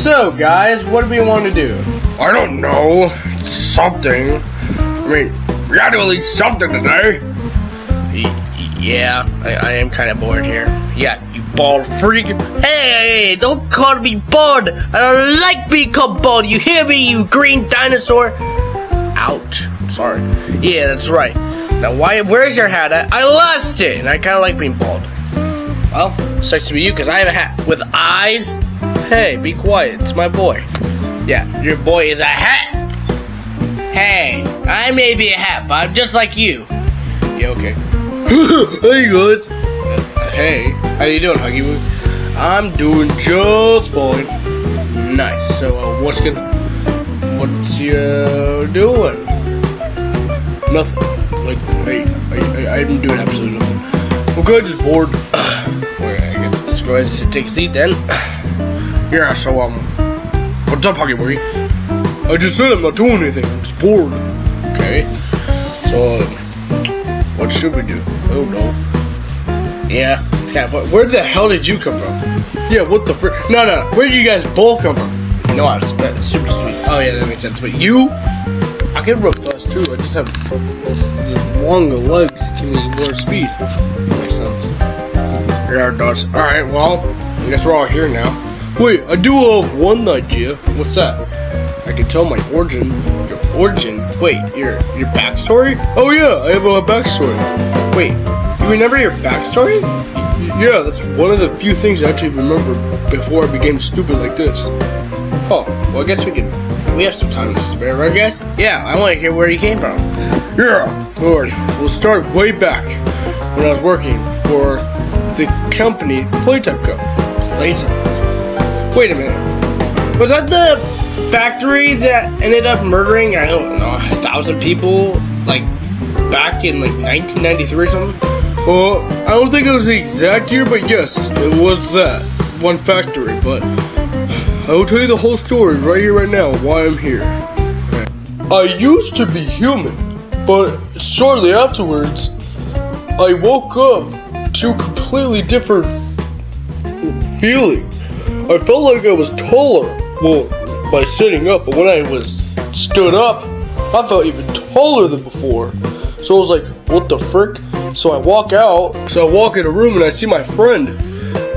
So, guys, what do we want to do? I don't know. Something. I mean, we gotta do at least something today. Yeah, I am kind of bored here. Yeah, you bald freak. Hey, don't call me bald. I don't like being called bald. You hear me, you green dinosaur? Ouch. Sorry. Yeah, that's right. Now, where's your hat? I lost it, and I kind of like being bald. Well, sucks to be you, because I have a hat with eyes. Hey, be quiet. It's my boy. Yeah, your boy is a hat. Hey, I may be a hat, but I'm just like you. Yeah, okay. Hey, guys. Hey, how you doing, Huggy? I'm doing just fine. Nice. So, what's you doing? Nothing. Like, I'm doing absolutely nothing. Okay, just bored. Well, I guess let's go ahead and take a seat then. Yeah, so, what's up, Huggy Wuggy? I just said I'm not doing anything. I'm just bored. Okay. So, what should we do? Oh, no. Yeah, it's kind of fun. Where the hell did you come from? Yeah, what the frick? No. Where did you guys both come from? No, I was super sweet. Oh, yeah, that makes sense. But you? I can run fast, too. I just have long legs. Give me more speed. That makes sense. Yeah, it does. Alright, well, I guess we're all here now. Wait, I do have one idea. What's that? I can tell my origin. Your origin? Wait, your backstory? Oh yeah, I have a backstory. Wait, you remember your backstory? Yeah, that's one of the few things I actually remember before I became stupid like this. Oh, well I guess we have some time to spare, right guys? Yeah, I want to hear where you came from. Yeah, Lord, we'll start way back when I was working for the company Playtime Co. Playtime. Wait a minute. Was that the factory that ended up murdering, I don't know, 1,000 people, like, back in, like, 1993 or something? Well, I don't think it was the exact year, but yes, it was that one factory, but I will tell you the whole story right here, right now, why I'm here. I used to be human, but shortly afterwards, I woke up to a completely different feeling. I felt like I was taller, well, by sitting up, but when I was stood up, I felt even taller than before. So I was like, what the frick? So I walk in a room and I see my friend,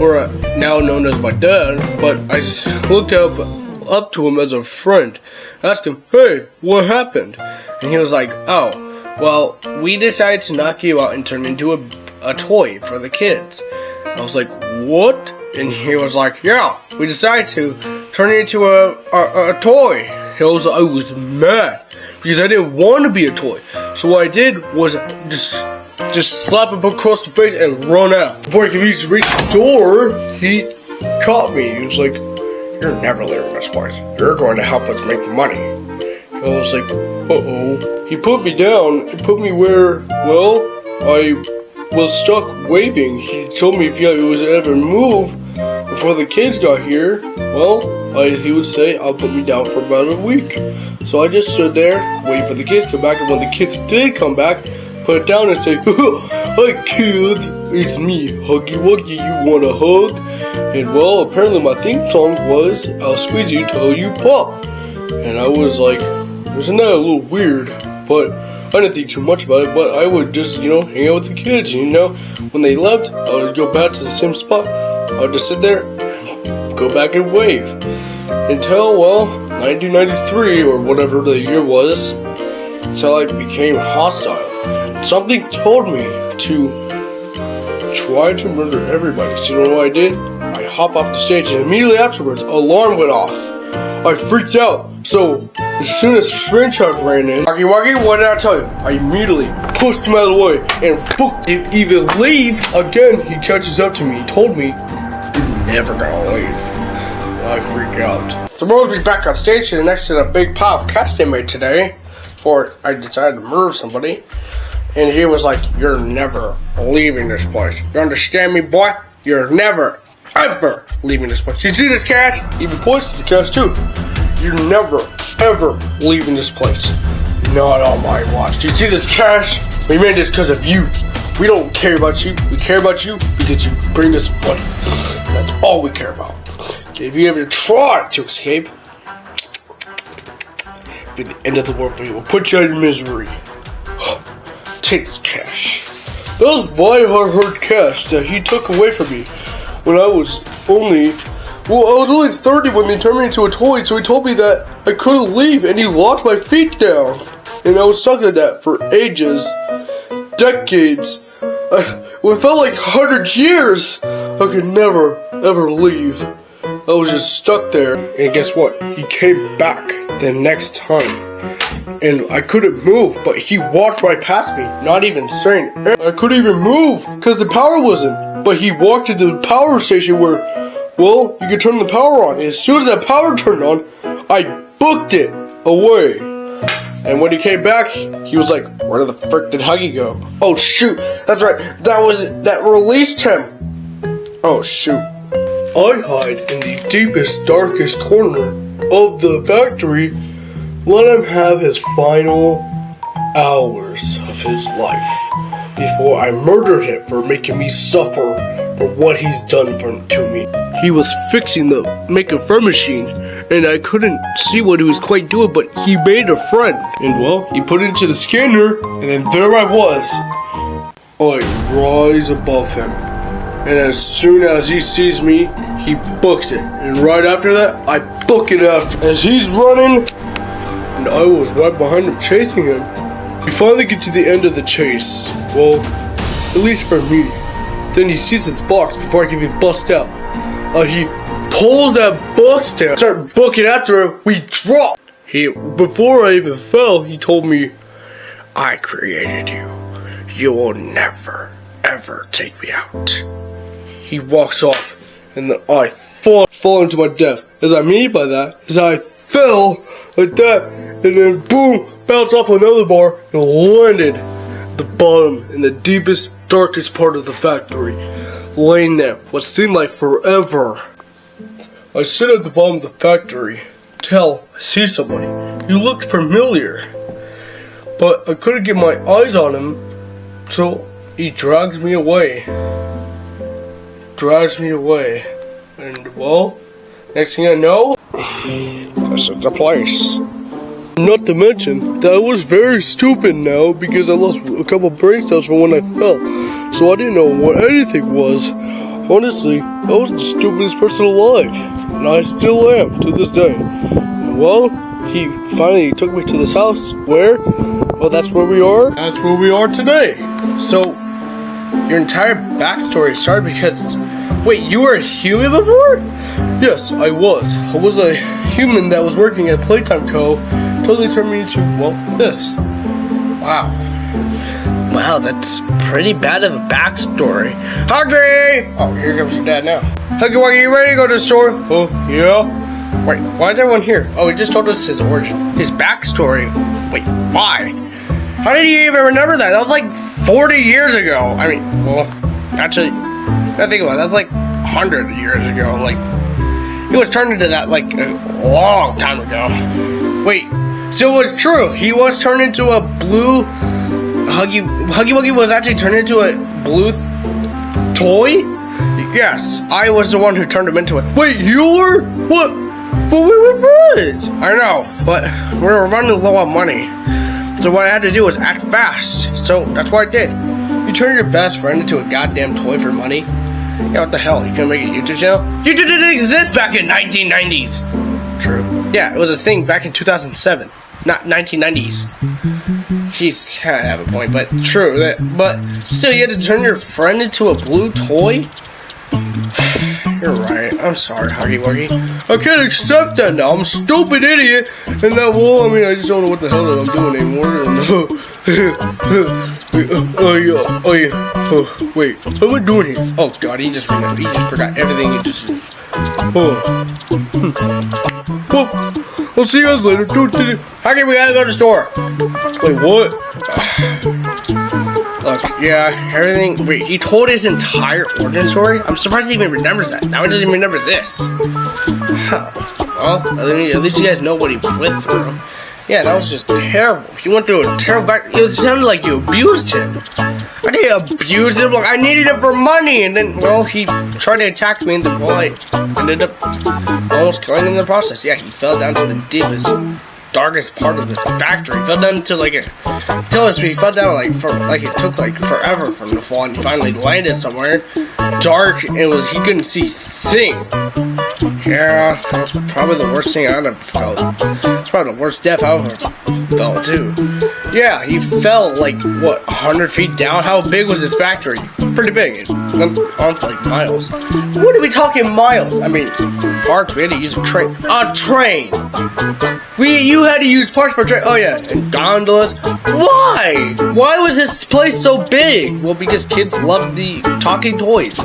or now known as my dad, but I just looked up to him as a friend. I asked him, hey, what happened? And he was like, oh, well, we decided to knock you out and turn into a toy for the kids. I was like, what? And he was like, yeah, we decided to turn it into a toy. I was mad because I didn't want to be a toy. So what I did was just slap him across the face and run out. Before he could reach the door, he caught me. He was like, you're never leaving this place. You're going to help us make money. I was like, uh-oh. He put me down and put me where, well, I was stuck waving. He told me if I was ever move before the kids got here, well, he would say I'll put me down for about a week. So I just stood there, waiting for the kids to come back, and when the kids did come back, put it down and say, hi kids, it's me, Huggy Wuggy, you want a hug? And well, apparently my theme song was, I'll squeeze you till you pop. And I was like, isn't that a little weird? But I didn't think too much about it, but I would just, hang out with the kids, when they left, I would go back to the same spot. I would just sit there, go back and wave. Until, well, 1993, or whatever the year was, until I became hostile. Something told me to try to murder everybody. So you know what I did? I hopped off the stage, and immediately afterwards, alarm went off. I freaked out. So as soon as the screenshot ran in, Huggy Wuggy, what did I tell you? I immediately pushed him out of the way and booked it. Even leave again, he catches up to me. He told me, you're never gonna leave. I freak out. So we'll be back on stage here next to the big pile of cash they made today before I decided to murder somebody. And he was like, you're never leaving this place. You understand me, boy? You're never, ever leaving this place. You see this cash? Even points to the cash too. You're never, ever leaving this place. Not on my watch. You see this cash? We made this because of you. We don't care about you. We care about you because you bring us money. That's all we care about. If you ever try to escape, it'll be the end of the world for you. We'll put you out of misery. Take this cash. That was my hard cash that he took away from me when I was only 30 when they turned me into a toy, so he told me that I couldn't leave, and he locked my feet down. And I was stuck like that for ages, decades. It felt like 100 years. I could never, ever leave. I was just stuck there. And guess what? He came back the next time. And I couldn't move, but he walked right past me, not even saying anything. I couldn't even move because the power wasn't. But he walked to the power station where, well, you could turn the power on. And as soon as that power turned on, I booked it away. And when he came back, he was like, where the frick did Huggy go? Oh shoot, that's right, that released him. Oh shoot. I hide in the deepest, darkest corner of the factory, let him have his final hours of his life before I murdered him for making me suffer for what he's done to me. He was fixing the make-a-friend machine, and I couldn't see what he was quite doing, but he made a friend. And well, he put it into the scanner, and then there I was. I rise above him, and as soon as he sees me, he books it. And right after that, I book it after. As he's running, and I was right behind him chasing him. We finally get to the end of the chase. Well, at least for me. Then he sees his box before I can be bust out. He pulls that box down, start booking after him, we drop. Before I even fell, he told me, I created you. You will never, ever take me out. He walks off, and then I fall into my death. As I mean by that, is I fell like that, and then boom, bounced off another bar, and landed at the bottom in the deepest, darkest part of the factory. Laying there, what seemed like forever. I sit at the bottom of the factory till I see somebody. He looked familiar, but I couldn't get my eyes on him, so he drags me away. And well, next thing I know, this is the place. Not to mention that I was very stupid now because I lost a couple brain cells from when I fell. So I didn't know what anything was. Honestly, I was the stupidest person alive. And I still am to this day. Well, he finally took me to this house where, well, that's where we are. That's where we are today. So, your entire backstory started because, wait, you were a human before? Yes, I was. I was a human that was working at Playtime Co. Totally turned me into, well, this. Wow, that's pretty bad of a backstory. Huggy! Oh, here comes your dad now. Huggy Wuggy, you ready to go to the store? Oh, yeah. Wait, why is everyone here? Oh, he just told us his origin. His backstory? Wait, why? How did you even remember that? That was like 40 years ago. I mean, well, actually, I think about it, that's like 100 years ago. Like, he was turned into that like a long time ago. Wait, so it was true. He was turned into a blue... Huggy Wuggy was actually turned into a blue toy? Yes, I was the one who turned him into it. Wait, you were? What? But we were friends. I know, but we were running low on money. So what I had to do was act fast. So that's what I did. You turned your best friend into a goddamn toy for money? Yeah, what the hell? You couldn't make a YouTube channel? YouTube didn't exist back in 1990s. True. Yeah, it was a thing back in 2007, not 1990s. He's kind of have a point, but true. But still, you had to turn your friend into a blue toy? You're right. I'm sorry, Huggy Wuggy. I can't accept that now. I'm a stupid idiot. And now, well, I mean, I just don't know what the hell I'm doing anymore. Wait, what am I doing here? Oh, God, he just forgot everything he just said. Well, I'll see you guys later. Huggy, we gotta go to the store. Wait, what? Look, yeah, everything. Wait, he told his entire origin story? I'm surprised he even remembers that. Now he doesn't even remember this. Well, at least you guys know what he went through. Yeah, that was just terrible. He went through a terrible back. It sounded like you abused him. I didn't abuse him. Like, I needed it for money, and then, well, he tried to attack me, and then, well, I ended up almost killing him in the process. Yeah, he fell down to the deepest, darkest part of the factory. He fell down to like he fell down like it took like forever for him to fall, and he finally landed somewhere dark. It was he couldn't see a thing. Yeah, that's probably the worst thing I ever felt. It's probably the worst death I ever felt too. Yeah, he fell like what 100 feet down. How big was this factory? Pretty big. It went on for like miles. What are we talking miles? I mean, parts. We had to use a train. A train. You had to use parts for a train. Oh yeah, and gondolas. Why? Why was this place so big? Well, because kids love the talking toys,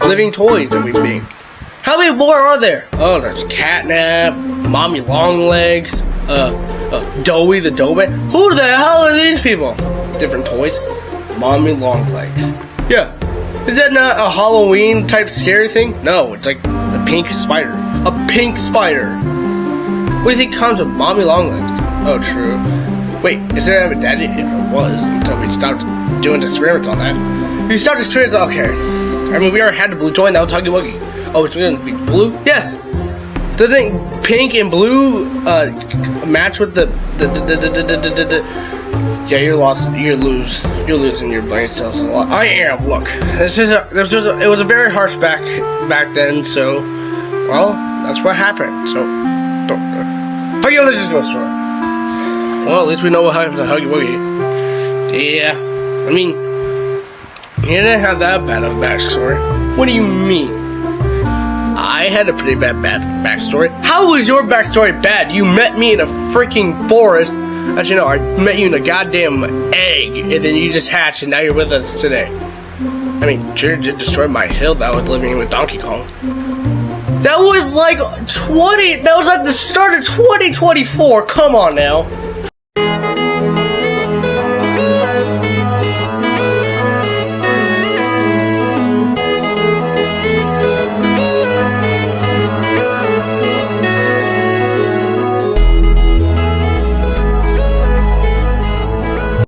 living toys that we make. How many more are there? Oh, there's Catnap, Mommy Longlegs, Doughy the Doughman. Who the hell are these people? Different toys. Mommy Longlegs. Yeah. Is that not a Halloween type scary thing? No, it's like a pink spider. A pink spider. What do you think comes with Mommy Longlegs? Oh, true. Wait, is there ever daddy? If it was, until we stopped doing experiments on that. We stopped experiments. Okay. I mean, we already had the blue toy, and that was Huggy Wuggy. Oh, it's gonna be blue? Yes! Doesn't pink and blue match with the yeah, you're lost. You're losing your brain cells a lot. I am. Look, it was a very harsh back then. So, well, that's what happened. So, okay, let's just go through it. Well, at least we know what happened to Huggy Wuggy. Yeah, I mean, he didn't have that bad of a backstory. What do you mean? I had a pretty bad backstory. How was your backstory bad? You met me in a freaking forest. Actually, no, I met you in a goddamn egg, and then you just hatched, and now you're with us today. I mean, Jared did destroy my hill that I was living with Donkey Kong. That was like the start of 2024. Come on now.